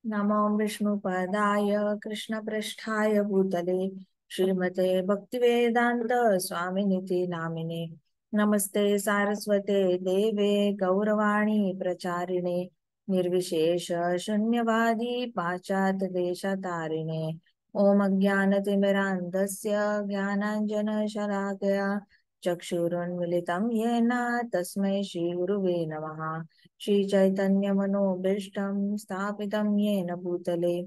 नमो विष्णुपदाय कृष्णपृष्ठाय भूतले श्रीमते भक्तिवेदांत स्वामिनिति नामिने। नमस्ते सारस्वते देवे गौरवाणी प्रचारिणे निर्विशेष शून्यवादी पाश्चात्य देशतारिणे। ओम अज्ञानतिमिरान्धस्य ज्ञानाञ्जनशलाकया चक्षुरुन्मिलितं येन तस्मै श्रीगुरुवे नमः। श्रीचैतन्यमनोभीष्टं स्थापितं येन भूतले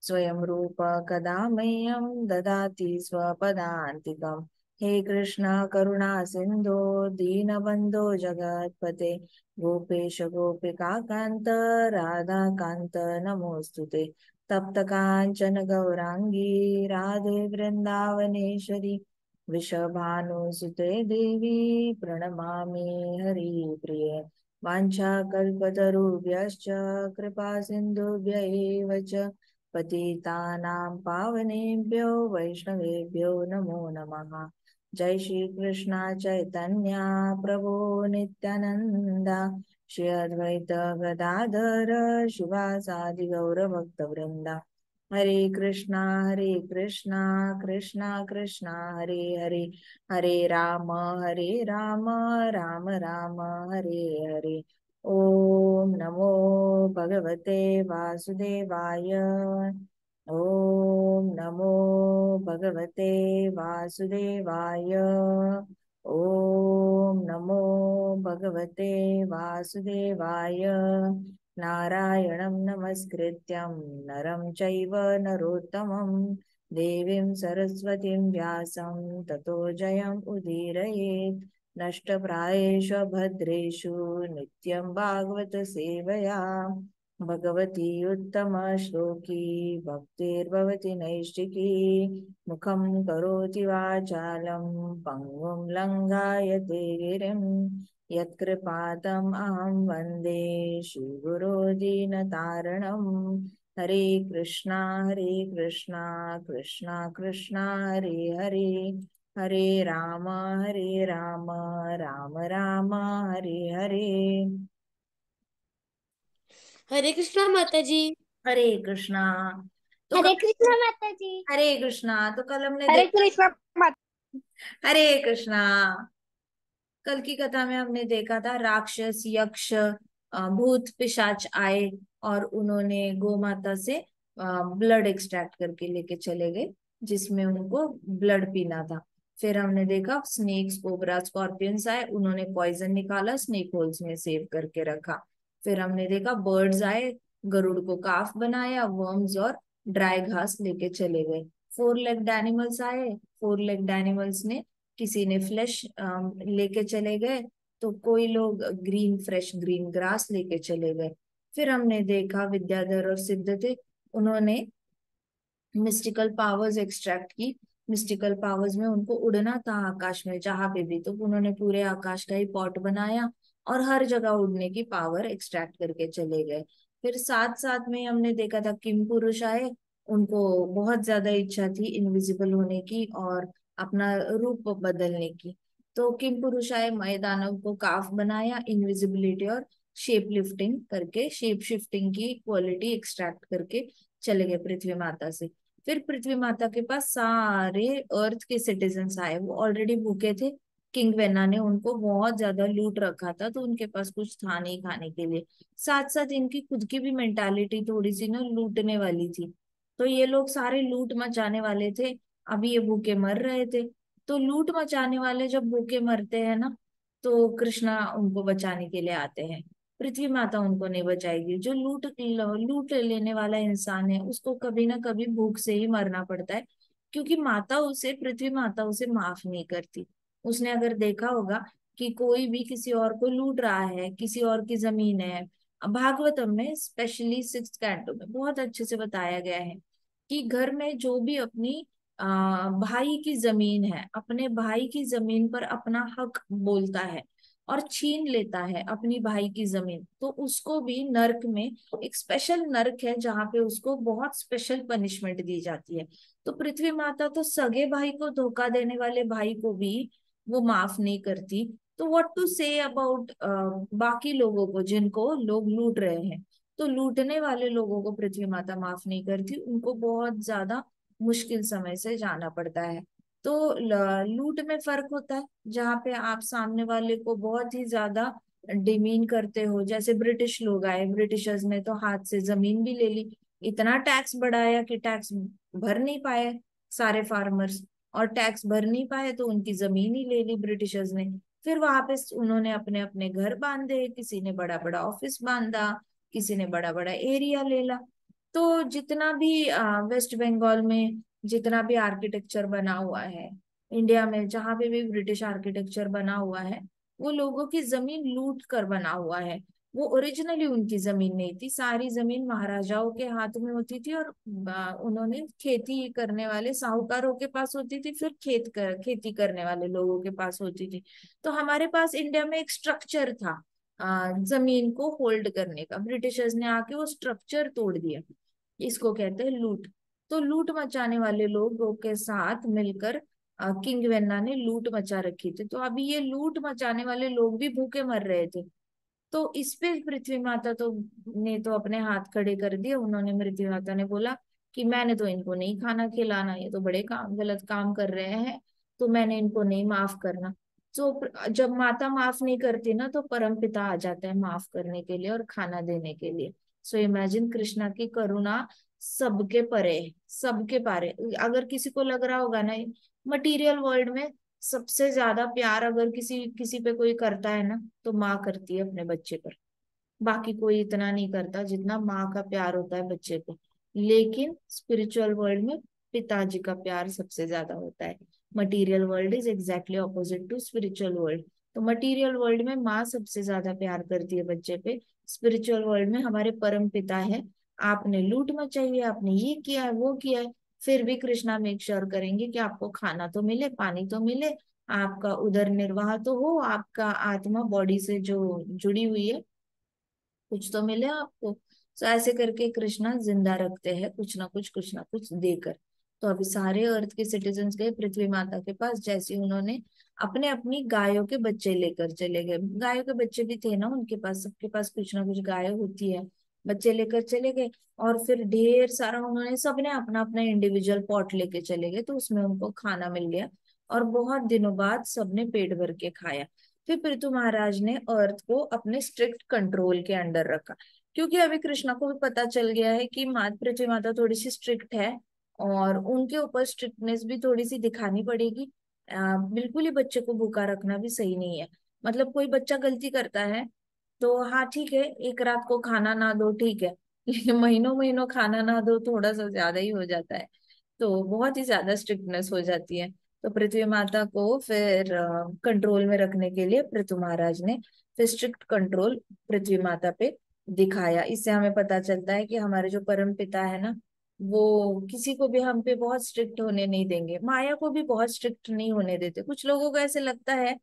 स्वयं रूप कदा मह्यं ददाति स्वपदान्तिकम्। हे कृष्ण करुणा सिन्धो दीनबन्धो जगत्पते गोपेश गोपिका कान्त राधा कान्त नमोऽस्तुते। तप्त काञ्चन गौराङ्गी राधे वृन्दावनेश्वरी वृषभानुसुते देवी प्रणमामि हरिप्रिये। वाञ्छाकल्पतरुभ्यश्च कृपा सिन्धुभ्य एव च पतितानां पावनेभ्यो वैष्णवेभ्यो नमो नमः। जय श्री कृष्ण चैतन्य प्रभु नित्यानंदा श्री अद्वैत गदाधर शिवासादि गौर भक्तवृंदा। हरे कृष्णा कृष्णा कृष्णा हरे हरे, हरे राम राम राम हरे हरे। ओम नमो भगवते वासुदेवाय। ओम नमो भगवते वासुदेवाय। ओम नमो भगवते वासुदेवाय। नारायणं नमस्कृत्यं नरं चैव नरोत्तमं देवीं सरस्वतीं व्यासं ततो जयम् उदीरयेत्। नष्टप्रायेषु भद्रेषु नित्यं भागवत सेवया भगवती उत्तम श्लोकी भक्तिर्भवति नैष्टिकी। मुखं करोति वाचालं पङ्गुं लङ्घायते गिरिं यत्कृपातम् अहं वन्दे श्रीगुरो दीनतारणम्। हरे कृष्णा कृष्णा कृष्णा हरे हरे, हरे राम राम राम हरे हरे। हरे कृष्णा माता जी। हरे कृष्णा। तो हरे कल कृष्णा माता जी। हरे कृष्णा, तो कल हमने हरे देखा। कृष्णा माता। हरे कृष्णा। कल की कथा में हमने देखा था राक्षस यक्ष भूत पिशाच आए और उन्होंने गौ माता से ब्लड एक्सट्रैक्ट करके लेके चले गए, जिसमें उनको ब्लड पीना था। फिर हमने देखा स्नेक्स कोबरा स्कॉर्पियंस आए, उन्होंने पॉइजन निकाला, स्नेक होल्स में सेव करके रखा। फिर हमने देखा बर्ड्स आए, गरुड़ को काफ बनाया, वर्म्स और ड्राई घास लेके चले गए। फोर लेग्ड एनिमल्स आए, फोर लेग्ड एनिमल्स ने किसी ने फ्लैश लेके चले गए, तो कोई लोग ग्रीन फ्रेश ग्रीन ग्रास लेके चले गए। फिर हमने देखा विद्याधर और सिद्ध थे, उन्होंने मिस्टिकल पावर्स एक्सट्रैक्ट की। मिस्टिकल पावर्स में उनको उड़ना था आकाश में जहां पे भी, तो उन्होंने पूरे आकाश का ही पॉट बनाया और हर जगह उड़ने की पावर एक्सट्रैक्ट करके चले गए। फिर साथ साथ में हमने देखा था किम पुरुष आए, उनको बहुत ज्यादा इच्छा थी इनविजिबल होने की और अपना रूप बदलने की। तो किम पुरुष आए, मैदानव को काफ बनाया, इनविजिबिलिटी और शेप लिफ्टिंग करके शेप शिफ्टिंग की क्वालिटी एक्सट्रैक्ट करके चले गए पृथ्वी माता से। फिर पृथ्वी माता के पास सारे अर्थ के सिटीजन्स आए, वो ऑलरेडी भूखे थे। किंग वेना ने उनको बहुत ज्यादा लूट रखा था, तो उनके पास कुछ था नहीं खाने के लिए। साथ साथ इनकी खुद की भी मेंटालिटी थोड़ी सी ना लूटने वाली थी, तो ये लोग सारे लूट मचाने वाले थे। अभी ये भूखे मर रहे थे, तो लूट मचाने वाले जब भूखे मरते हैं ना, तो कृष्णा उनको बचाने के लिए आते हैं। पृथ्वी माता उनको नहीं बचाएगी। जो लूट लेने वाला इंसान है उसको कभी ना कभी भूख से ही मरना पड़ता है, क्योंकि पृथ्वी माता उसे माफ नहीं करती। उसने अगर देखा होगा कि कोई भी किसी और को लूट रहा है, किसी और की जमीन है, भागवतम में स्पेशली सिक्स्थ कैंटो में बहुत अच्छे से बताया गया है कि घर में जो भी अपनी भाई की जमीन है, अपने भाई की जमीन पर अपना हक बोलता है और छीन लेता है अपनी भाई की जमीन, तो उसको भी नर्क में, एक स्पेशल नर्क है जहाँ पे उसको बहुत स्पेशल पनिशमेंट दी जाती है। तो पृथ्वी माता तो सगे भाई को धोखा देने वाले भाई को भी वो माफ नहीं करती। तो व्हाट टू से अबाउट बाकी लोगों को जिनको लोग लूट रहे हैं। तो लूटने वाले लोगों को पृथ्वी माता माफ नहीं करती, उनको बहुत ज्यादा मुश्किल समय से जाना पड़ता है। तो लूट में फर्क होता है, जहाँ पे आप सामने वाले को बहुत ही ज्यादा डिमीन करते हो। जैसे ब्रिटिश लोग आए, ब्रिटिशर्स ने तो हाथ से जमीन भी ले ली, इतना टैक्स बढ़ाया कि टैक्स भर नहीं पाए सारे फार्मर्स, और टैक्स भर नहीं पाए तो उनकी जमीन ही ले ली ब्रिटिशर्स ने। फिर वहां पे उन्होंने अपने अपने घर बांधे, किसी ने बड़ा बड़ा ऑफिस बांधा, किसी ने बड़ा बड़ा एरिया ले ला। तो जितना भी वेस्ट बंगाल में जितना भी आर्किटेक्चर बना हुआ है, इंडिया में जहां पे भी ब्रिटिश आर्किटेक्चर बना हुआ है, वो लोगों की जमीन लूट कर बना हुआ है। वो ओरिजिनली उनकी जमीन नहीं थी, सारी जमीन महाराजाओं के हाथ में होती थी, और उन्होंने खेती करने वाले साहूकारों के पास होती थी, फिर खेती करने वाले लोगों के पास होती थी। तो हमारे पास इंडिया में एक स्ट्रक्चर था जमीन को होल्ड करने का, ब्रिटिशर्स ने आके वो स्ट्रक्चर तोड़ दिया। इसको कहते हैं लूट। तो लूट मचाने वाले लोगों के साथ मिलकर किंग वेन्ना ने लूट मचा रखी थी। तो अभी ये लूट मचाने वाले लोग भी भूखे मर रहे थे। तो इस पे पृथ्वी माता ने तो अपने हाथ खड़े कर दिए। उन्होंने, पृथ्वी माता ने बोला कि मैंने तो इनको नहीं खाना खिलाना, ये तो बड़े गलत काम कर रहे हैं, तो मैंने इनको नहीं माफ करना। तो जब माता माफ नहीं करती ना, तो परम पिता आ जाता है माफ करने के लिए और खाना देने के लिए। सो इमेजिन, कृष्णा की करुणा सबके परे है, सबके पारे। अगर किसी को लग रहा होगा ना, मटेरियल वर्ल्ड में सबसे ज्यादा प्यार अगर किसी किसी पे कोई करता है ना, तो माँ करती है अपने बच्चे पर। बाकी कोई इतना नहीं करता जितना माँ का प्यार होता है बच्चे पे। लेकिन स्पिरिचुअल वर्ल्ड में पिताजी का प्यार सबसे ज्यादा होता है। Material world is exactly opposite to spiritual world. तो मटेरियल वर्ल्ड में माँ सबसे ज्यादा प्यार करती है बच्चे पे, स्पिरिचुअल वर्ल्ड में हमारे परम पिता है। आपने लूट मचाई है, आपने ये किया है, वो किया है, फिर भी कृष्णा मेक श्योर करेंगे कि आपको खाना तो मिले, पानी तो मिले, आपका उदर निर्वाह तो हो, आपका आत्मा बॉडी से जो जुड़ी हुई है कुछ तो मिले आपको। तो ऐसे करके कृष्णा जिंदा रखते हैं, कुछ ना कुछ देकर। तो अभी सारे अर्थ के सिटीजन्स गए पृथ्वी माता के पास, जैसे उन्होंने अपने अपनी गायों के बच्चे लेकर चले गए। गायों के बच्चे भी थे ना उनके पास, सबके पास कुछ ना कुछ गाय होती है। बच्चे लेकर चले गए, और फिर ढेर सारा उन्होंने, सबने अपना अपना इंडिविजुअल पॉट लेके चले गए, तो उसमें उनको खाना मिल गया। और बहुत दिनों बाद सबने पेट भर के खाया। फिर पृथु महाराज ने अर्थ को अपने स्ट्रिक्ट कंट्रोल के अंडर रखा, क्योंकि अभी कृष्णा को भी पता चल गया है कि मात पृथ्वी माता थोड़ी सी स्ट्रिक्ट है, और उनके ऊपर स्ट्रिक्टनेस भी थोड़ी सी दिखानी पड़ेगी। बिल्कुल ही बच्चे को भूखा रखना भी सही नहीं है। मतलब कोई बच्चा गलती करता है तो हाँ ठीक है, एक रात को खाना ना दो ठीक है, लेकिन महीनों महीनों खाना ना दो थोड़ा सा ज्यादा ही हो जाता है। तो बहुत ही ज्यादा स्ट्रिक्टनेस हो जाती है। तो पृथ्वी माता को फिर कंट्रोल में रखने के लिए पृथु महाराज ने फिर स्ट्रिक्ट कंट्रोल पृथ्वी माता पे दिखाया। इससे हमें पता चलता है कि हमारे जो परम पिता है ना, वो किसी को भी हम पे बहुत स्ट्रिक्ट होने नहीं देंगे। माया को भी बहुत स्ट्रिक्ट नहीं होने देते। कुछ लोगों को ऐसे लगता है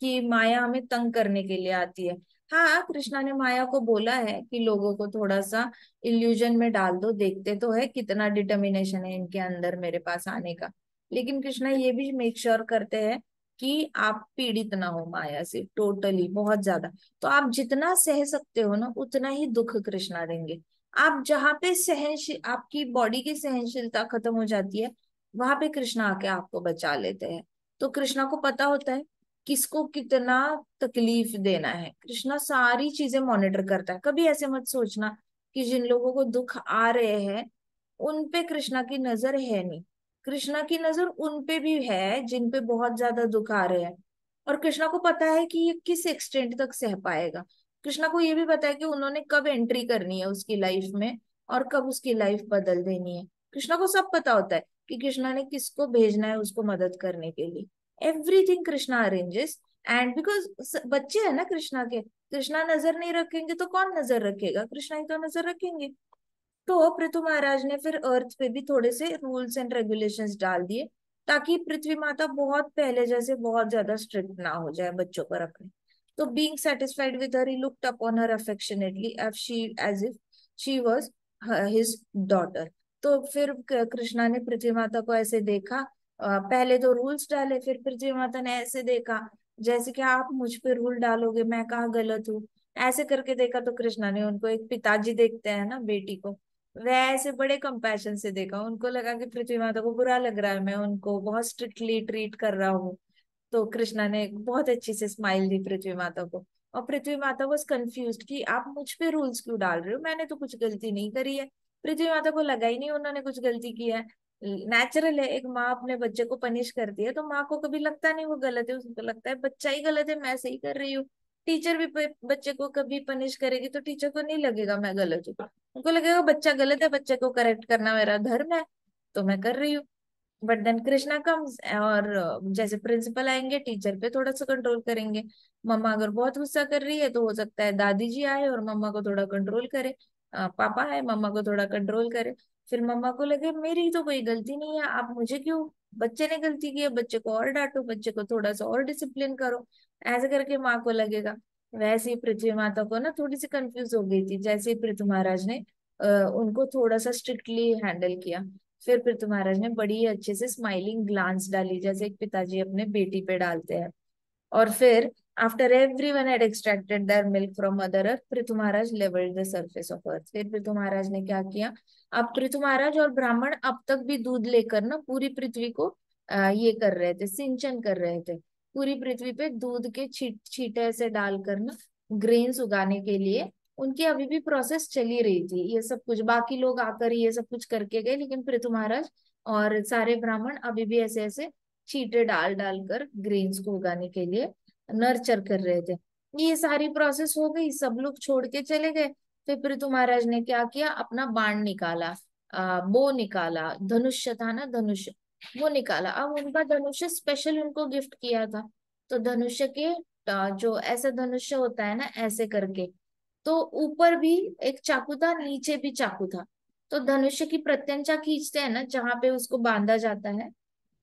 कि माया हमें तंग करने के लिए आती है। हाँ, कृष्णा ने माया को बोला है कि लोगों को थोड़ा सा इल्यूजन में डाल दो, देखते तो है कितना डिटर्मिनेशन है इनके अंदर मेरे पास आने का। लेकिन कृष्णा ये भी मेक श्योर करते हैं कि आप पीड़ित ना हो माया से टोटली, बहुत ज्यादा। तो आप जितना सह सकते हो ना, उतना ही दुख कृष्णा देंगे। आप जहाँ पे सहनशील, आपकी बॉडी की सहनशीलता खत्म हो जाती है, वहां पे कृष्णा आके आपको बचा लेते हैं। तो कृष्णा को पता होता है किसको कितना तकलीफ देना है। कृष्णा सारी चीजें मॉनिटर करता है। कभी ऐसे मत सोचना कि जिन लोगों को दुख आ रहे हैं उन पे कृष्णा की नजर है नहीं। कृष्णा की नजर उन पे भी है जिन पे बहुत ज्यादा दुख आ रहे हैं। और कृष्णा को पता है कि ये किस एक्सटेंट तक सह पाएगा। कृष्णा को ये भी पता है कि उन्होंने कब एंट्री करनी है उसकी लाइफ में, और कब उसकी लाइफ बदल देनी है। कृष्णा को सब पता होता है कि कृष्णा ने किसको भेजना है उसको मदद करने के लिए। Everything Krishna arranges. And because बच्चे है ना कृष्णा के, कृष्णा नजर नहीं रखेंगे तो कौन नजर रखेगा, कृष्णा ही तो नजर रखेंगे। तो पृथु महाराज ने फिर अर्थ पे भी थोड़े से रूल्स एंड रेगुलेशंस डाल दिए, ताकि पृथ्वी माता बहुत पहले जैसे बहुत ज्यादा स्ट्रिक्ट ना हो जाए बच्चों पर अपने। तो being satisfied with her, he looked upon her affectionately as if she was his daughter. तो फिर कृष्णा ने पृथ्वी माता को ऐसे देखा, पहले तो रूल्स डाले, फिर पृथ्वी माता ने ऐसे देखा जैसे कि आप मुझ पे रूल डालोगे, मैं कहाँ गलत हूँ। ऐसे करके देखा तो कृष्णा ने उनको, एक पिताजी देखते हैं ना बेटी को, वैसे बड़े कंपैशन से देखा। उनको लगा कि पृथ्वी माता को बुरा लग रहा है, मैं उनको बहुत स्ट्रिक्टली ट्रीट कर रहा हूँ। तो कृष्णा ने बहुत अच्छी से स्माइल दी पृथ्वी माता को। और पृथ्वी माता वॉज कंफ्यूज्ड कि आप मुझ पे रूल्स क्यों डाल रहे हो, मैंने तो कुछ गलती नहीं करी है। पृथ्वी माता को लगा ही नहीं उन्होंने कुछ गलती की है। नेचुरल है, एक माँ अपने बच्चे को पनिश करती है तो माँ को कभी लगता नहीं वो गलत है, उसको लगता है बच्चा ही गलत है, मैं सही कर रही हूँ। टीचर भी बच्चे को कभी पनिश करेगी तो टीचर को नहीं लगेगा मैं गलत हूँ, उनको लगेगा बच्चा गलत है, बच्चे को करेक्ट करना मेरा धर्म है, तो मैं कर रही हूँ। बट देन कृष्णा कम्स और जैसे प्रिंसिपल आएंगे टीचर पे थोड़ा सा कंट्रोल करेंगे। मम्मा अगर बहुत गुस्सा कर रही है तो हो सकता है दादी जी आए और मम्मा को थोड़ा कंट्रोल करे। पापा है, मम्मा को थोड़ा कंट्रोल करे। फिर मम्मा को लगे मेरी तो कोई गलती नहीं है, आप मुझे क्यों, बच्चे ने गलती की है, बच्चे को और डांटो, बच्चे को थोड़ा सा और डिसिप्लिन करो। ऐसे करके माँ को लगेगा। वैसे ही पृथ्वी माता को ना थोड़ी सी कंफ्यूज हो गई थी, जैसे ही पृथ्वी महाराज ने उनको थोड़ा सा स्ट्रिक्टली हैंडल किया। फिर पृथ्वी महाराज ने बड़ी अच्छे से स्माइलिंग ग्लांस डाली, जैसे एक पिताजी अपने बेटी पे डालते हैं। और फिर after everyone had extracted their milk from mother earth, Prithu Maharaj leveled the surface of earth। फिर पृथु महाराज ने क्या किया, अब पृथु महाराज और ब्राह्मण अब तक भी दूध लेकर ना पूरी पृथ्वी को ये कर रहे थे, सिंचन कर रहे थे। पूरी पृथ्वी पे दूध के छींटे ऐसे डालकर ना ग्रेन्स उगाने के लिए उनकी अभी भी प्रोसेस चली रही थी। ये सब कुछ बाकी लोग आकर ये सब कुछ करके गए, लेकिन पृथु महाराज और सारे ब्राह्मण अभी भी ऐसे ऐसे चीटे डाल डालकर ग्रेन्स को उगाने के लिए नर्चर कर रहे थे। ये सारी प्रोसेस हो गई, सब लोग छोड़ के चले गए। फिर पृथु महाराज ने क्या किया, अपना बाण निकाला, बो निकाला, धनुष्य था ना, धनुष्य वो निकाला। अब उनका धनुष्य स्पेशल उनको गिफ्ट किया था। तो धनुष्य के जो ऐसा धनुष्य होता है ना ऐसे करके, तो ऊपर भी एक चाकू था, नीचे भी चाकू था। तो धनुष्य की प्रत्यंचा खींचते हैं ना जहां पे उसको बांधा जाता है,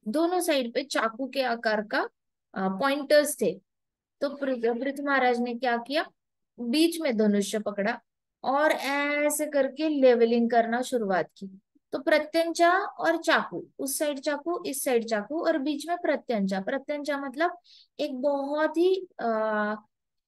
दोनों साइड पे चाकू के आकार का पॉइंटर्स थे। तो पृथु महाराज ने क्या किया, बीच में धनुष्य पकड़ा और ऐसे करके लेवलिंग करना शुरुआत की। तो प्रत्यंचा और चाकू, उस साइड चाकू इस साइड चाकू और बीच में प्रत्यंचा। प्रत्यंचा मतलब एक बहुत ही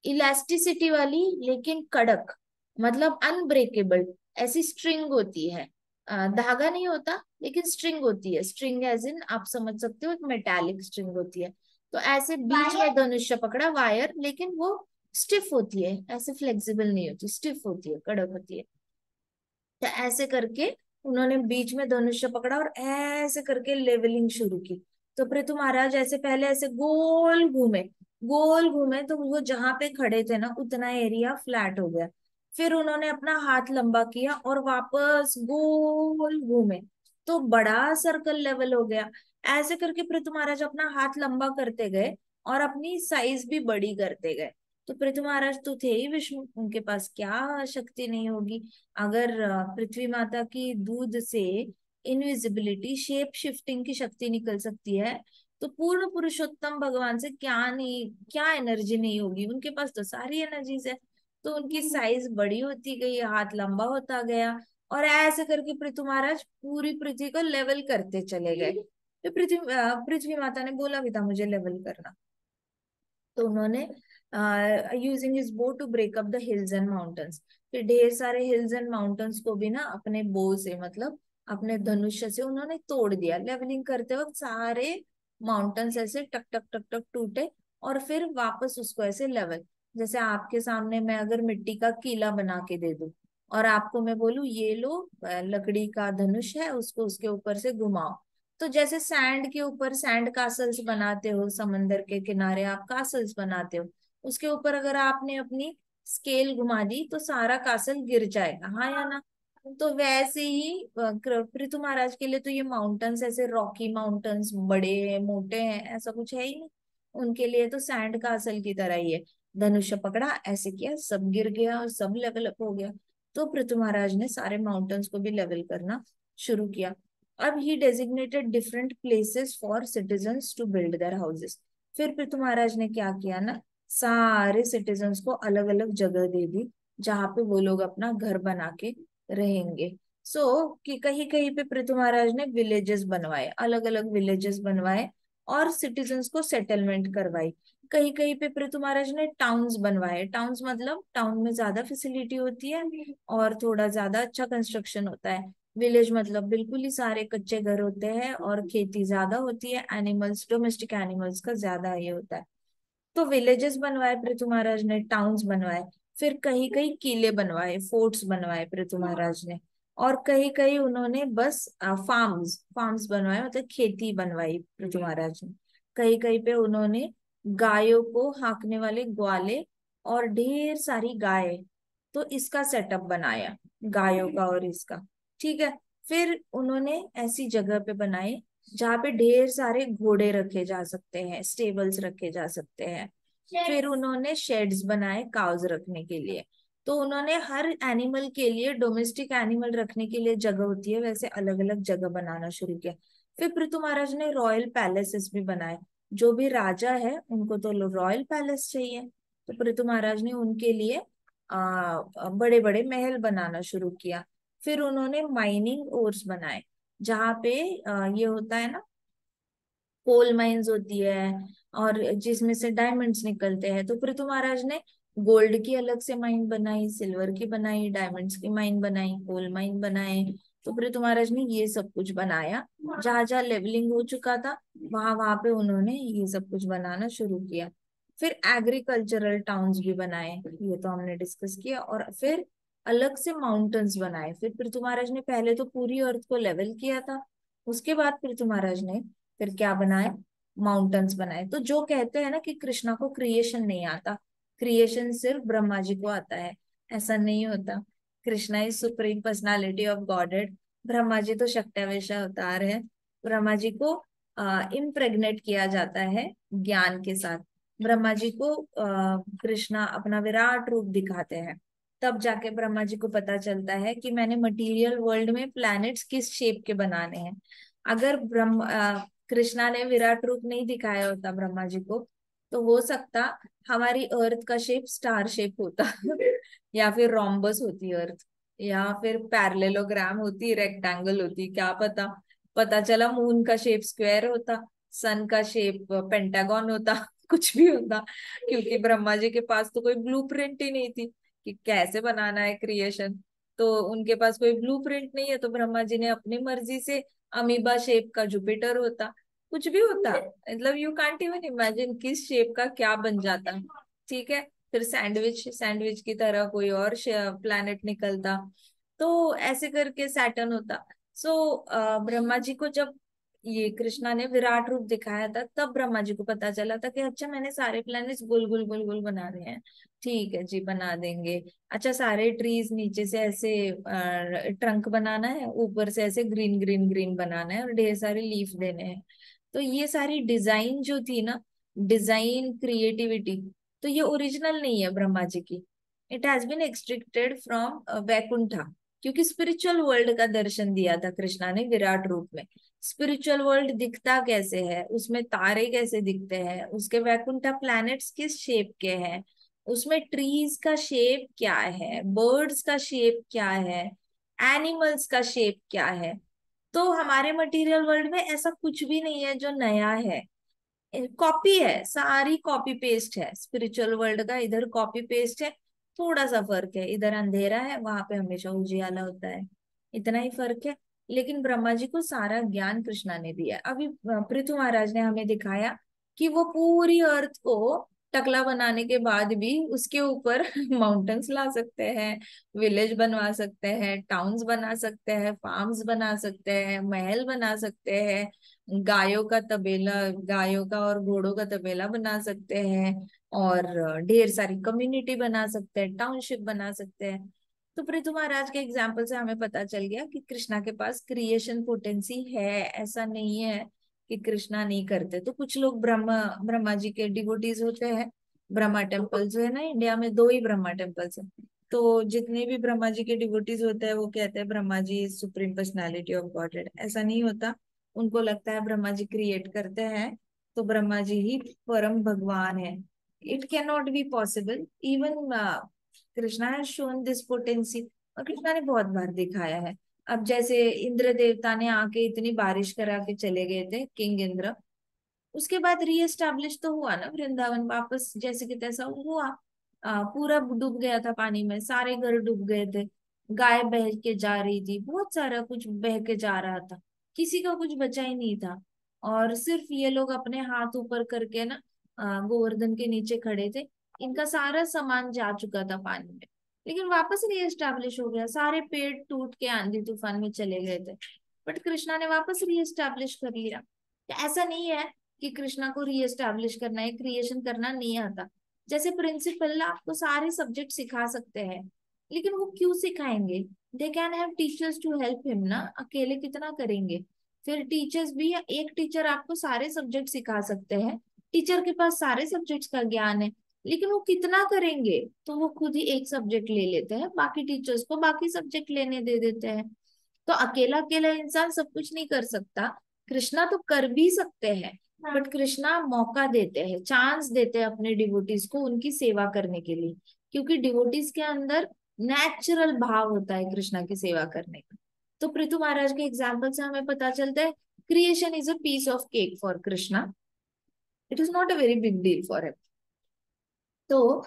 इलास्टिसिटी वाली लेकिन कड़क, मतलब अनब्रेकेबल ऐसी स्ट्रिंग होती है। धागा नहीं होता लेकिन स्ट्रिंग होती है, स्ट्रिंग एज इन आप समझ सकते हो एक मेटालिक स्ट्रिंग होती है। तो ऐसे बीच में धनुष्य पकड़ा, वायर, लेकिन वो स्टिफ होती है, ऐसे फ्लेक्सिबल नहीं होती, स्टिफ होती है, कड़क होती है। तो ऐसे करके उन्होंने बीच में धनुष्य पकड़ा और ऐसे करके लेवलिंग शुरू की। तो पृथु महाराज ऐसे पहले ऐसे गोल घूमे, गोल घूमे तो वो जहां पे खड़े थे ना उतना एरिया फ्लैट हो गया। फिर उन्होंने अपना हाथ लंबा किया और वापस गोल घूमे, तो बड़ा सर्कल लेवल हो गया। ऐसे करके पृथु महाराज अपना हाथ लंबा करते गए और अपनी साइज भी बड़ी करते गए। तो पृथु महाराज तो थे ही विष्णु, उनके पास क्या शक्ति नहीं होगी। अगर पृथ्वी माता की दूध से इनविजिबिलिटी, शेप शिफ्टिंग की शक्ति निकल सकती है, तो पूर्ण पुरुषोत्तम भगवान से क्या नहीं, क्या एनर्जी नहीं होगी, उनके पास तो सारी एनर्जीज है। तो उनकी साइज बड़ी होती गई, हाथ लंबा होता गया और ऐसे करके पृथ्वी महाराज पूरी पृथ्वी को लेवल करते चले गए। तो पृथ्वी माता ने बोला भी था मुझे लेवल करना। तो उन्होंने using his bow to break up the hills and mountains, फिर ढेर सारे हिल्स एंड माउंटेन्स को भी ना अपने बो से, मतलब अपने धनुष्य से उन्होंने तोड़ दिया। लेवलिंग करते वक्त सारे माउंटेन्स ऐसे टक टक टक टक टूटे और फिर वापस उसको ऐसे लेवल, जैसे आपके सामने मैं अगर मिट्टी का कीला बना के दे दूं और आपको मैं बोलूं ये लो लकड़ी का धनुष है, उसको उसके ऊपर से घुमाओ। तो जैसे सैंड के ऊपर सैंड कासल्स बनाते हो, समंदर के किनारे आप कासल्स बनाते हो, उसके ऊपर अगर आपने अपनी स्केल घुमा दी तो सारा कासल गिर जाएगा, हाँ या ना। तो वैसे ही पृथु महाराज के लिए तो ये माउंटेन्स ऐसे रॉकी माउंटेन्स बड़े मोटे हैं ऐसा कुछ है ही नहीं, उनके लिए तो सैंड कासल की तरह ही है। धनुष्य पकड़ा, ऐसे किया, सब गिर गया और सब लेवल अप हो गया। तो पृथु महाराज ने सारे माउंटेन्स को भी लेवल करना शुरू किया। अब he designated different places for citizens to build their houses. फिर पृथु महाराज ने क्या किया ना, सारे सिटीजन्स को अलग अलग जगह दे दी जहां पे वो लोग अपना घर बना के रहेंगे। कि कहीं कहीं पे पृथु महाराज ने विलेजेस बनवाए, अलग अलग विलेजेस बनवाए और सिटीजन्स को सेटलमेंट करवाई। कहीं कहीं पे पृथु महाराज ने टाउन्स बनवाए। टाउन्स मतलब टाउन में ज्यादा फैसिलिटी होती है और थोड़ा ज्यादा अच्छा कंस्ट्रक्शन होता है। विलेज मतलब बिल्कुल ही सारे कच्चे घर होते हैं और खेती ज्यादा होती है, एनिमल्स, डोमेस्टिक एनिमल्स का ज्यादा ये होता है। तो विलेजेस बनवाए पृथु महाराज ने, टाउन्स बनवाए। फिर कहीं कहीं किले बनवाए, फोर्ट्स बनवाए पृथु महाराज ने। और कहीं कहीं उन्होंने बस फार्म्स फार्म्स बनवाए, मतलब खेती बनवाई पृथु महाराज ने। कहीं कहीं पे उन्होंने गायों को हाँकने वाले ग्वाले और ढेर सारी गाय, तो इसका सेटअप बनाया, गायों का और इसका। ठीक है। फिर उन्होंने ऐसी जगह पे बनाए जहाँ पे ढेर सारे घोड़े रखे जा सकते हैं, स्टेबल्स रखे जा सकते हैं। फिर उन्होंने शेड्स बनाए काउज रखने के लिए। तो उन्होंने हर एनिमल के लिए, डोमेस्टिक एनिमल रखने के लिए जगह होती है, वैसे अलग अलग जगह बनाना शुरू किया। फिर पृथु महाराज ने रॉयल पैलेसेस भी बनाए। जो भी राजा है उनको तो रॉयल पैलेस चाहिए, तो पृथु महाराज ने उनके लिए बड़े बड़े महल बनाना शुरू किया। फिर उन्होंने माइनिंग ओर्स बनाए, जहाँ पे ये होता है ना, कोल माइंस होती है और जिसमें से डायमंड्स निकलते हैं। तो पृथु महाराज ने गोल्ड की अलग से माइन बनाई, सिल्वर की बनाई, डायमंड्स की माइन बनाई, कोल माइन बनाए। तो पृथु महाराज ने ये सब कुछ बनाया। जहां जहां लेवलिंग हो चुका था वहां वहां पे उन्होंने ये सब कुछ बनाना शुरू किया। फिर एग्रीकल्चरल टाउन्स भी बनाए, ये तो हमने डिस्कस किया। और फिर अलग से माउंटेन्स बनाए। फिर पृथु महाराज ने पहले तो पूरी अर्थ को लेवल किया था, उसके बाद पृथु महाराज ने फिर क्या बनाए, माउंटेन्स बनाए। तो जो कहते हैं ना कि कृष्णा को क्रिएशन नहीं आता, क्रिएशन सिर्फ ब्रह्मा जी को आता है, ऐसा नहीं होता। Krishna is supreme personality of Godhead, Brahma ji तो शक्तिवेश अवतार है। ब्रह्मा जी को इम्प्रेग्नेट किया जाता है ज्ञान के साथ। ब्रह्मा जी को कृष्णा अपना विराट रूप दिखाते हैं, तब जाके ब्रह्मा जी को पता चलता है कि मैंने मटेरियल वर्ल्ड में प्लैनेट्स किस शेप के बनाने हैं। अगर कृष्णा ने विराट रूप नहीं दिखाया होता ब्रह्मा जी को, तो हो सकता हमारी अर्थ का शेप स्टार शेप होता या फिर रोम्बस होती अर्थ, या फिर पैरेललोग्राम होती, रेक्टेंगल होती, क्या पता। पता चला मून का शेप स्क्वायर होता, सन का शेप पेंटागन होता कुछ भी होता, क्योंकि ब्रह्मा जी के पास तो कोई ब्लूप्रिंट ही नहीं थी कि कैसे बनाना है क्रिएशन। तो उनके पास कोई ब्लूप्रिंट नहीं है, तो ब्रह्मा जी ने अपनी मर्जी से अमीबा शेप का जुपिटर होता, कुछ भी होता, मतलब यू कांट इवन इमेजिन किस शेप का क्या बन जाता। ठीक है। फिर सैंडविच सैंडविच की तरह कोई और प्लैनेट निकलता। तो ऐसे करके सैटर्न होता। सो ब्रह्मा जी को जब ये कृष्णा ने विराट रूप दिखाया था, तब ब्रह्मा जी को पता चला था कि अच्छा मैंने सारे प्लैनेट्स गोल गोल गोल गोल बना रहे हैं। ठीक है जी, बना देंगे। अच्छा सारे ट्रीज नीचे से ऐसे ट्रंक बनाना है, ऊपर से ऐसे ग्रीन ग्रीन ग्रीन बनाना है और ढेर सारे लीफ देने हैं। तो ये सारी डिजाइन जो थी ना, डिजाइन क्रिएटिविटी, तो ये ओरिजिनल नहीं है ब्रह्मा जी की। It has been extracted from Vaikuntha, क्योंकि स्पिरिचुअल वर्ल्ड का दर्शन दिया था कृष्णा ने विराट रूप में। स्पिरिचुअल वर्ल्ड दिखता कैसे है, उसमें तारे कैसे दिखते हैं, उसके वैकुंठा प्लैनेट्स किस शेप के हैं, उसमें ट्रीज का शेप क्या है, बर्ड्स का शेप क्या है, एनिमल्स का शेप क्या है। तो हमारे मटेरियल वर्ल्ड में ऐसा कुछ भी नहीं है जो नया है, कॉपी है, सारी कॉपी पेस्ट है। स्पिरिचुअल वर्ल्ड का इधर कॉपी पेस्ट है, थोड़ा सा फर्क है, इधर अंधेरा है वहां पे हमेशा उजियाला होता है, इतना ही फर्क है। लेकिन ब्रह्मा जी को सारा ज्ञान कृष्णा ने दिया। अभी पृथु महाराज ने हमें दिखाया कि वो पूरी अर्थ को टकला बनाने के बाद भी उसके ऊपर माउंटेन्स ला सकते हैं, विलेज बनवा सकते हैं, टाउन्स बना सकते हैं, फार्म्स बना सकते हैं, महल बना सकते हैं, गायों का तबेला, गायों का और घोड़ों का तबेला बना सकते हैं, और ढेर सारी कम्युनिटी बना सकते हैं, टाउनशिप बना सकते हैं। तो पृथु महाराज के एग्जाम्पल से हमें पता चल गया कि कृष्णा के पास क्रिएशन पोटेंसी है, ऐसा नहीं है कि कृष्णा नहीं करते। तो कुछ लोग ब्रह्मा ब्रह्मा जी के डिवोटीज होते हैं। ब्रह्मा टेम्पल जो है ना, इंडिया में दो ही ब्रह्मा टेम्पल्स है। तो जितने भी ब्रह्मा जी के डिवोटीज होते हैं वो कहते हैं Brahma ji supreme personality of godhead, ऐसा नहीं होता। उनको लगता है ब्रह्मा जी क्रिएट करते हैं तो ब्रह्मा जी ही परम भगवान है। It can not be possible. Even Krishna has shown this potency, और कृष्णा ने बहुत बार दिखाया है। अब जैसे इंद्र देवता ने आके इतनी बारिश करा के चले गए थे, किंग इंद्र, उसके बाद रीएस्टैब्लिश तो हुआ ना वृंदावन, वापस जैसे कि तैसा हुआ। पूरा डूब गया था पानी में, सारे घर डूब गए थे, गाय बह के जा रही थी, बहुत सारा कुछ बह के जा रहा था, किसी का कुछ बचा ही नहीं था। और सिर्फ ये लोग अपने हाथ ऊपर करके ना गोवर्धन के नीचे खड़े थे। इनका सारा सामान जा चुका था पानी में, लेकिन वापस रीएस्टैब्लिश हो गया। सारे पेड़ टूट के आंधी तूफान में चले गए थे, बट कृष्णा ने वापस रीएस्टैब्लिश कर लिया। तो ऐसा नहीं है कि कृष्णा को रीएस्टैब्लिश करना है, क्रिएशन करना नहीं आता। जैसे प्रिंसिपल आपको सारे सब्जेक्ट सिखा सकते हैं, लेकिन वो क्यों सिखाएंगे? They can have teachers to help him ना, अकेले कितना करेंगे? फिर टीचर्स भी, एक टीचर आपको सारे सब्जेक्ट सिखा सकते हैं, टीचर के पास सारे सब्जेक्ट्स का ज्ञान है, लेकिन वो कितना करेंगे? तो वो खुद ही एक सब्जेक्ट ले लेते हैं, बाकी टीचर्स को बाकी सब्जेक्ट लेने दे देते हैं। तो अकेला अकेला इंसान सब कुछ नहीं कर सकता। कृष्णा तो कर भी सकते हैं, बट कृष्णा मौका देते हैं, चांस देते हैं अपने डिवोटीज को उनकी सेवा करने के लिए, क्योंकि डिवोटीज के अंदर नेचुरल भाव होता है कृष्णा की सेवा करने का। तो पृथु महाराज के एग्जाम्पल से हमें पता चलता है creation is a piece of cake for Krishna, it is not a very big deal for him. तो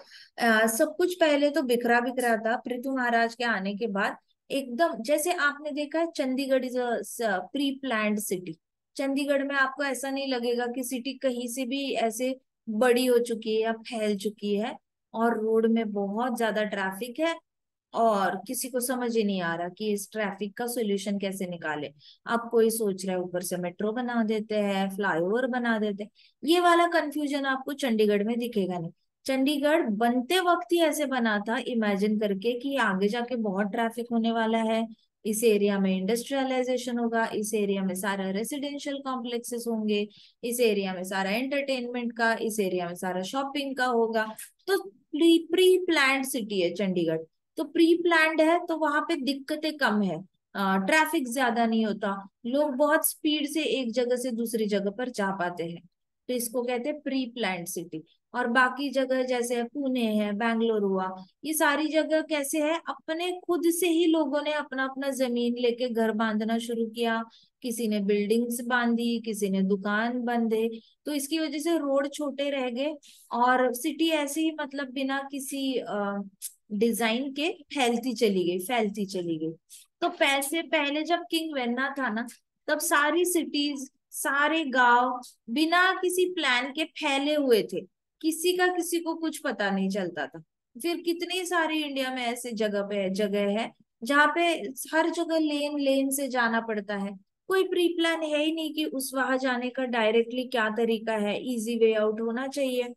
सब कुछ पहले तो बिखरा बिखरा था, पृथु महाराज के आने के बाद एकदम, जैसे आपने देखा है Chandigarh is a pre planned city. Chandigarh में आपको ऐसा नहीं लगेगा कि सिटी कहीं से भी ऐसे बड़ी हो चुकी है या फैल चुकी है, और रोड में बहुत ज्यादा ट्रैफिक है, और किसी को समझ ही नहीं आ रहा कि इस ट्रैफिक का सोल्यूशन कैसे निकाले। अब कोई सोच रहा है ऊपर से मेट्रो बना देते हैं, फ्लाईओवर बना देते हैं। ये वाला कंफ्यूजन आपको चंडीगढ़ में दिखेगा नहीं। चंडीगढ़ बनते वक्त ही ऐसे बना था, इमेजिन करके कि आगे जाके बहुत ट्रैफिक होने वाला है, इस एरिया में इंडस्ट्रियलाइजेशन होगा, इस एरिया में सारा रेसिडेंशियल कॉम्प्लेक्सेस होंगे, इस एरिया में सारा एंटरटेनमेंट का, इस एरिया में सारा शॉपिंग का होगा। तो प्री प्लान्ड सिटी है चंडीगढ़। तो प्री प्लान्ड है तो वहां पे दिक्कतें कम है, ट्रैफिक ज्यादा नहीं होता, लोग बहुत स्पीड से एक जगह से दूसरी जगह पर जा पाते हैं। तो इसको कहते हैं प्री प्लान्ड सिटी। और बाकी जगह जैसे पुणे है, बैंगलोर हुआ, ये सारी जगह कैसे है, अपने खुद से ही लोगों ने अपना अपना जमीन लेके घर बांधना शुरू किया। किसी ने बिल्डिंग्स बांधी, किसी ने दुकान बंधे, तो इसकी वजह से रोड छोटे रह गए, और सिटी ऐसे ही मतलब बिना किसी डिजाइन के फैलती चली गई। तो पैसे पहले जब किंग वेन्ना था ना, तब सारी सिटीज, सारे गांव बिना किसी प्लान के फैले हुए थे, किसी का किसी को कुछ पता नहीं चलता था। फिर कितनी सारी इंडिया में ऐसे जगह है जहाँ पे हर जगह लेन लेन से जाना पड़ता है, कोई प्री प्लान है ही नहीं कि उस वहां जाने का डायरेक्टली क्या तरीका है, इजी वे आउट होना चाहिए।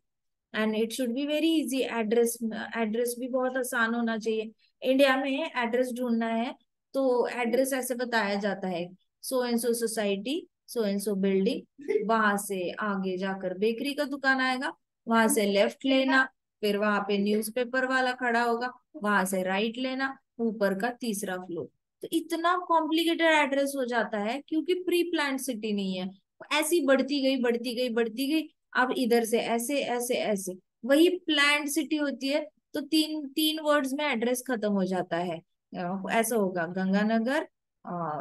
And it should be very easy, address address भी बहुत आसान होना चाहिए। इंडिया में एड्रेस ढूंढना है तो एड्रेस ऐसे बताया जाता है, so and so society, so and so building, वहां से आगे जाकर बेकरी का दुकान आएगा, वहां से लेफ्ट लेना, फिर वहां पे न्यूज़पेपर वाला खड़ा होगा, वहां से राइट लेना, ऊपर का तीसरा फ्लोर। तो इतना कॉम्प्लिकेटेड एड्रेस हो जाता है क्योंकि प्री प्लान सिटी नहीं है। ऐसी बढ़ती गई बढ़ती गई बढ़ती गई, अब इधर से ऐसे ऐसे ऐसे। वही प्लान्ड सिटी होती है तो तीन तीन वर्ड्स में एड्रेस खत्म हो जाता है। ऐसा होगा गंगानगर,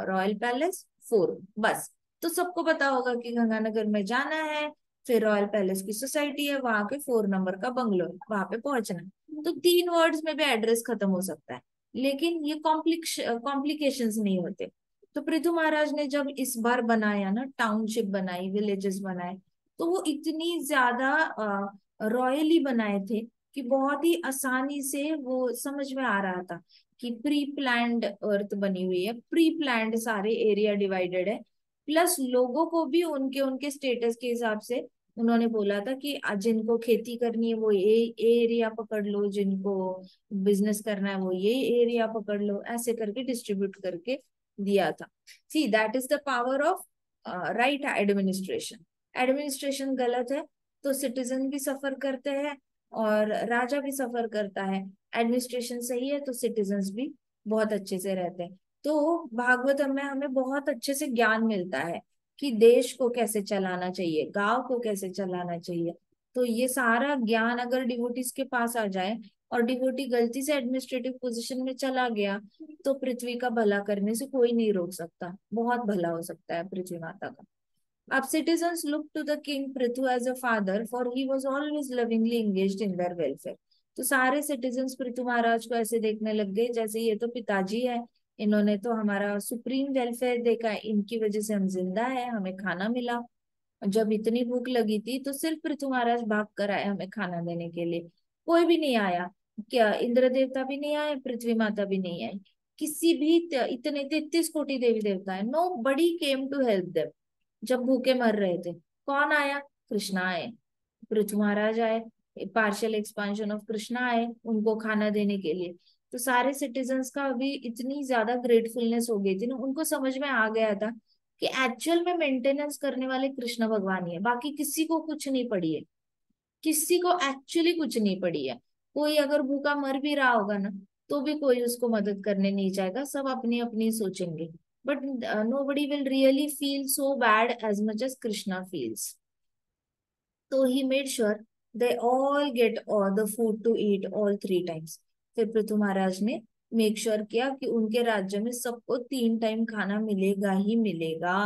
रॉयल पैलेस, फोर्ट, बस। तो सबको पता होगा कि गंगानगर में जाना है, फिर रॉयल पैलेस की सोसाइटी है, वहां के 4 नंबर का बंगलो है, वहां पे पहुंचना है। तो 3 वर्ड्स में भी एड्रेस खत्म हो सकता है, लेकिन ये कॉम्प्लिकेशंस नहीं होते। तो पृथु महाराज ने जब इस बार बनाया ना, टाउनशिप बनाई, विलेजेस बनाए, तो वो इतनी ज्यादा रॉयली बनाए थे कि बहुत ही आसानी से वो समझ में आ रहा था कि प्री प्लान्ड अर्थ बनी हुई है, प्री प्लान्ड सारे एरिया डिवाइडेड है। प्लस लोगों को भी उनके उनके स्टेटस के हिसाब से उन्होंने बोला था कि जिनको खेती करनी है वो ये एरिया पकड़ लो, जिनको बिजनेस करना है वो ये एरिया पकड़ लो, ऐसे करके डिस्ट्रीब्यूट करके दिया था। See that is the power of right administration. Administration गलत है तो सिटीजन भी सफर करते हैं और राजा भी सफर करता है। एडमिनिस्ट्रेशन सही है तो सिटीजन्स भी बहुत अच्छे से रहते हैं। तो भागवतम में हमें बहुत अच्छे से ज्ञान मिलता है कि देश को कैसे चलाना चाहिए, गांव को कैसे चलाना चाहिए। तो ये सारा ज्ञान अगर डिवोटीज के पास आ जाए, और डिवोटी गलती से एडमिनिस्ट्रेटिव पोजीशन में चला गया, तो पृथ्वी का भला करने से कोई नहीं रोक सकता, बहुत भला हो सकता है पृथ्वी माता का। अब citizens looked to the king Prithu as a father, for he was always lovingly engaged in their welfare. तो सारे सिटीजन्स पृथु महाराज को ऐसे देखने लग गए जैसे ये तो पिताजी है, इन्होंने तो हमारा सुप्रीम वेलफेयर देखा है, इनकी वजह से हम जिंदा है, हमें खाना मिला। जब इतनी भूख लगी थी तो सिर्फ पृथु महाराज भाग कर आए हमें खाना देने के लिए, कोई भी नहीं आया। क्या इंद्र देवता भी नहीं आए, पृथ्वी माता भी नहीं आई, किसी भी इतने 33 कोटि देवी देवता है, nobody came to help them. जब भूखे मर रहे थे कौन आया? कृष्णा आए, पृथु महाराज आए, पार्शियल एक्सपांशन ऑफ कृष्णा आए उनको खाना देने के लिए। तो सारे सिटीजन्स का अभी इतनी ज्यादा ग्रेटफुलनेस हो गई थी ना, उनको समझ में आ गया था कि एक्चुअल में मेंटेनेंस करने वाले कृष्ण भगवान ही है, बाकी किसी को कुछ नहीं पड़ी है, किसी को एक्चुअली कुछ नहीं पड़ी है। कोई अगर भूखा मर भी रहा होगा ना तो भी कोई उसको मदद करने नहीं जाएगा, सब अपनी अपनी सोचेंगे। But nobody will really feel so bad as much as Krishna feels. तो he made sure they all get all the food to eat all 3 times. फिर पृथु महाराज ने मेक श्योर किया कि उनके राज्य में सबको 3 टाइम खाना मिलेगा ही मिलेगा।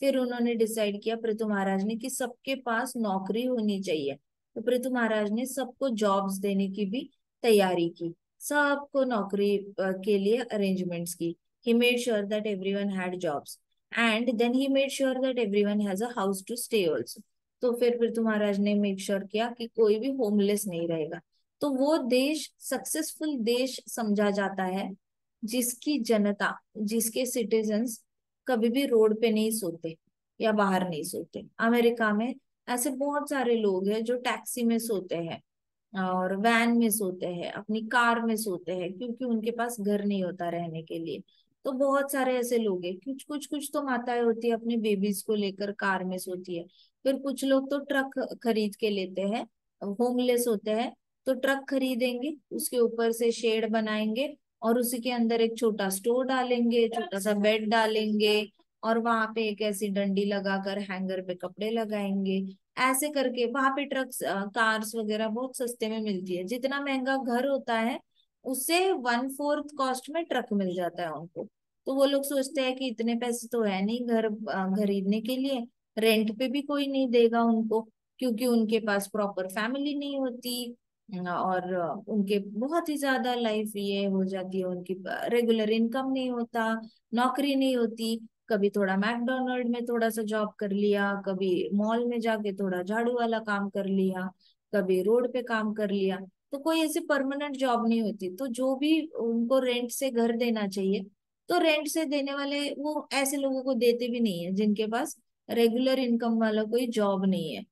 फिर उन्होंने डिसाइड किया पृथु महाराज ने कि सबके पास नौकरी होनी चाहिए। तो पृथु महाराज ने सबको जॉब्स देने की भी तैयारी की, सबको नौकरी के लिए अरेंजमेंट्स की। He made sure that everyone had jobs and then he made sure that everyone has a house to stay also. तो फिर पृथु महाराज ने मेक श्योर किया कि कोई भी होमलेस नहीं रहेगा। तो वो देश सक्सेसफुल देश समझा जाता है जिसकी जनता, जिसके सिटीजन्स कभी भी रोड पे नहीं सोते या बाहर नहीं सोते। अमेरिका में ऐसे बहुत सारे लोग हैं जो टैक्सी में सोते हैं और वैन में सोते हैं, अपनी कार में सोते हैं, क्योंकि उनके पास घर नहीं होता रहने के लिए। तो बहुत सारे ऐसे लोग हैं, कुछ कुछ कुछ तो माताएं होती है अपनी बेबीज को लेकर कार में सोती है। फिर कुछ लोग तो ट्रक खरीद के लेते हैं, होमलेस होते हैं, तो ट्रक खरीदेंगे, उसके ऊपर से शेड बनाएंगे और उसी के अंदर एक छोटा स्टोर डालेंगे, छोटा सा बेड डालेंगे और वहां पे एक ऐसी डंडी लगाकर हैंगर पे कपड़े लगाएंगे। ऐसे करके वहां पे ट्रक्स कार्स वगैरह बहुत सस्ते में मिलती है, जितना महंगा घर होता है उससे 1/4 कॉस्ट में ट्रक मिल जाता है उनको। तो वो लोग सोचते हैं कि इतने पैसे तो है नहीं घर खरीदने के लिए, रेंट पे भी कोई नहीं देगा उनको, क्योंकि उनके पास प्रॉपर फैमिली नहीं होती। और उनके बहुत ही ज्यादा लाइफ ये हो जाती है, उनकी रेगुलर इनकम नहीं होता, नौकरी नहीं होती। कभी थोड़ा मैकडोनल्ड में थोड़ा सा जॉब कर लिया, कभी मॉल में जाके थोड़ा झाड़ू वाला काम कर लिया, कभी रोड पे काम कर लिया। तो कोई ऐसी परमानेंट जॉब नहीं होती, तो जो भी उनको रेंट से घर देना चाहिए तो रेंट से देने वाले वो ऐसे लोगों को देते भी नहीं है जिनके पास रेगुलर इनकम वाला कोई जॉब नहीं है।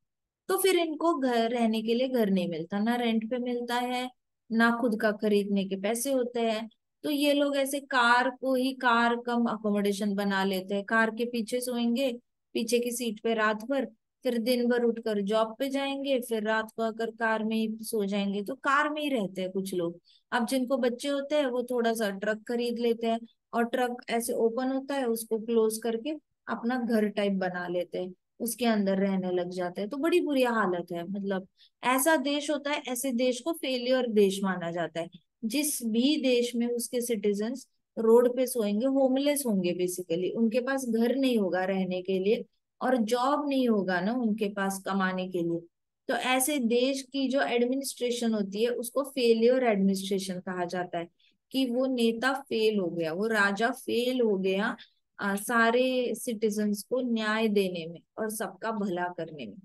तो फिर इनको घर रहने के लिए घर नहीं मिलता, ना रेंट पे मिलता है, ना खुद का खरीदने के पैसे होते हैं। तो ये लोग ऐसे कार को ही कार कम अकोमोडेशन बना लेते हैं, कार के पीछे सोएंगे, पीछे की सीट पे रात भर, फिर दिन भर उठकर जॉब पे जाएंगे, फिर रात को आकर कार में ही सो जाएंगे, तो कार में ही रहते हैं कुछ लोग। अब जिनको बच्चे होते हैं वो थोड़ा सा ट्रक खरीद लेते हैं और ट्रक ऐसे ओपन होता है उसको क्लोज करके अपना घर टाइप बना लेते हैं, उसके अंदर रहने लग जाते हैं। तो बड़ी बुरी हालत है, मतलब ऐसा देश होता है, ऐसे देश को फेलियर देश माना जाता है जिस भी देश में उसके सिटीजन्स रोड पे सोएंगे, होमलेस होंगे, बेसिकली उनके पास घर नहीं होगा रहने के लिए और जॉब नहीं होगा ना उनके पास कमाने के लिए। तो ऐसे देश की जो एडमिनिस्ट्रेशन होती है उसको फेलियर एडमिनिस्ट्रेशन कहा जाता है, कि वो नेता फेल हो गया, वो राजा फेल हो गया सारे सिटीजन्स को न्याय देने में और सबका भला करने में।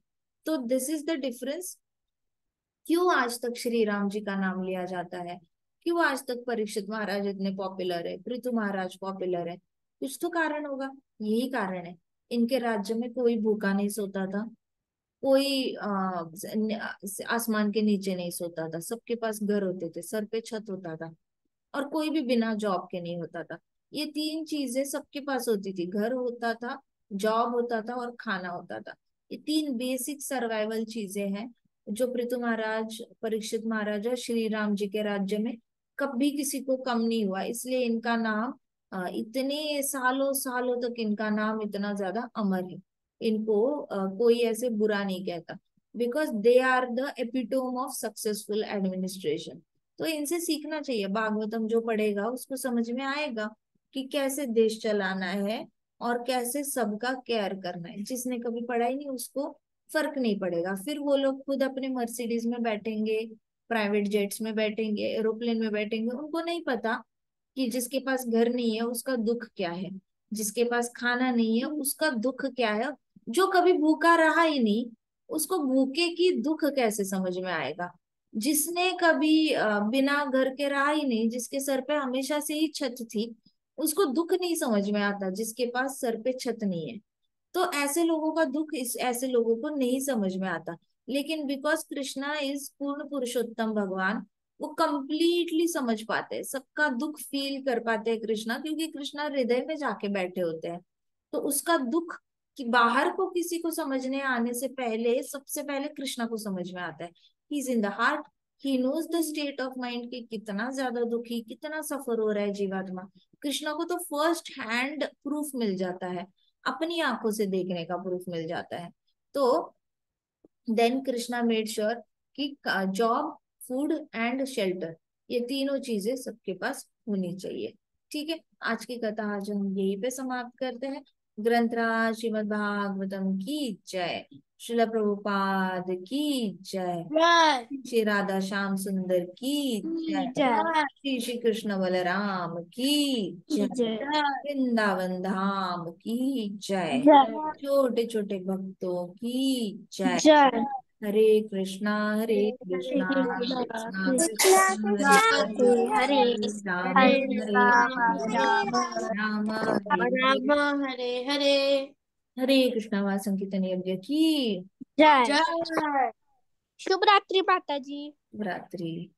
तो दिस इज द डिफरेंस। क्यों आज तक श्री राम जी का नाम लिया जाता है, क्यों आज तक परीक्षित महाराज इतने पॉपुलर है, पृथु महाराज पॉपुलर है? कुछ तो कारण होगा, यही कारण है। इनके राज्य में कोई भूखा नहीं सोता था, कोई आसमान के नीचे नहीं सोता था, सबके पास घर होते थे, सर पे छत होता था, और कोई भी बिना जॉब के नहीं होता था। ये 3 चीजें सबके पास होती थी, घर होता था, जॉब होता था और खाना होता था। ये 3 बेसिक सर्वाइवल चीजें हैं जो पृथु महाराज, परीक्षित महाराज और श्री राम जी के राज्य में कभी किसी को कम नहीं हुआ, इसलिए इनका नाम इतने सालों सालों तक इनका नाम इतना ज्यादा अमर है। इनको कोई ऐसे बुरा नहीं कहता, because they are the epitome of successful administration. तो इनसे सीखना चाहिए, भागवतम जो पढ़ेगा उसको समझ में आएगा कि कैसे देश चलाना है और कैसे सबका केयर करना है। जिसने कभी पढ़ा ही नहीं उसको फर्क नहीं पड़ेगा। फिर वो लोग खुद अपने मर्सिडीज में बैठेंगे, प्राइवेट जेट्स में बैठेंगे, एरोप्लेन में बैठेंगे। उनको नहीं पता कि जिसके पास घर नहीं है उसका दुख क्या है, जिसके पास खाना नहीं है उसका दुख क्या है। जो कभी भूखा रहा ही नहीं उसको भूखे की दुख कैसे समझ में आएगा। जिसने कभी बिना घर के रहा ही नहीं, जिसके सर पे हमेशा से ही छत थी, उसको दुख नहीं समझ में आता जिसके पास सर पे छत नहीं है। तो ऐसे लोगों का दुख इस ऐसे लोगों को नहीं समझ में आता। लेकिन बिकॉज कृष्णा इज पूर्ण पुरुषोत्तम भगवान, वो कंप्लीटली समझ पाते हैं, सबका दुख फील कर पाते हैं कृष्णा, क्योंकि कृष्णा हृदय में जाके बैठे होते हैं। तो उसका दुख कि बाहर को किसी को समझने आने से पहले सबसे पहले कृष्णा को समझ में आता है। He is in the heart, he knows the state of mind कि कितना ज्यादा दुखी, कितना सफर हो रहा है जीवात्मा। कृष्णा को तो फर्स्ट हैंड प्रूफ मिल जाता है, अपनी आंखों से देखने का प्रूफ मिल जाता है। तो देन कृष्णा मेड श्योर कि जॉब, फूड एंड शेल्टर, ये तीनों चीजें सबके पास होनी चाहिए। ठीक है, आज की कथा आज हम यहीं पे समाप्त करते हैं। ग्रंथराज श्रीमद् भागवतम की जय, श्रील प्रभुपाद की जय, जय श्री राधा श्याम सुंदर की जय, जय श्री श्री कृष्ण बलराम की जय, जय वृंदावन धाम की जय, जय छोटे छोटे भक्तों की जय। जय हरे हरे कृष्णा कृष्णा कृष्णा कृष्णा कृष्णा हरे कृष्णा हरे, हरे हरे राम हरे हरे राम हरे, राम राम हरे हरे। राम हरे हरे हरे कृष्णा वार संकीर्तन यज्ञ की जय जय। शुभ रात्रि माता जी। रात्रि।